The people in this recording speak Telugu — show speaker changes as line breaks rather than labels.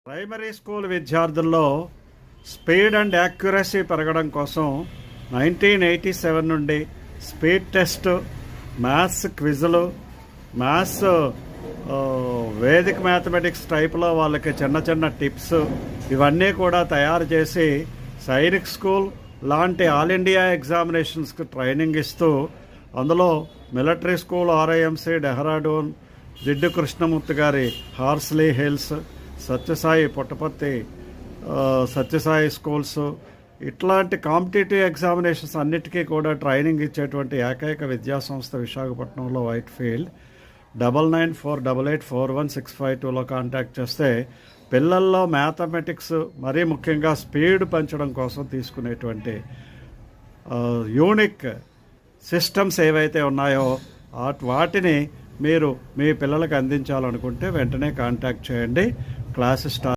ప్రైమరీ స్కూల్ విద్యార్థుల్లో స్పీడ్ అండ్ యాక్యురసీ పెరగడం కోసం 1987 నుండి speed test, maths క్విజులు, maths Vedic mathematics టైప్లో వాళ్ళకి చిన్న చిన్న టిప్స్ ఇవన్నీ కూడా తయారు చేసి సైనిక్ స్కూల్ లాంటి ఆల్ ఇండియా ఎగ్జామినేషన్స్కి ట్రైనింగ్ ఇస్తూ అందులో military school RIMC Dehradun, Jiddu Krishnamurti గారి Horsley hills, Sathya Sai Puttaparthi Sathya Sai schools ఇట్లాంటి కాంపిటేటివ్ ఎగ్జామినేషన్స్ అన్నిటికీ కూడా ట్రైనింగ్ ఇచ్చేటువంటి ఏకైక విద్యాసంస్థ విశాఖపట్నంలో వైట్ ఫీల్డ్. 9948841652లో కాంటాక్ట్ చేస్తే పిల్లల్లో మ్యాథమెటిక్స్ మరీ ముఖ్యంగా స్పీడ్ పెంచడం కోసం తీసుకునేటువంటి యూనిక్ సిస్టమ్స్ ఏవైతే ఉన్నాయో వాటిని మీరు మీ పిల్లలకు అందించాలనుకుంటే వెంటనే కాంటాక్ట్ చేయండి. Classes start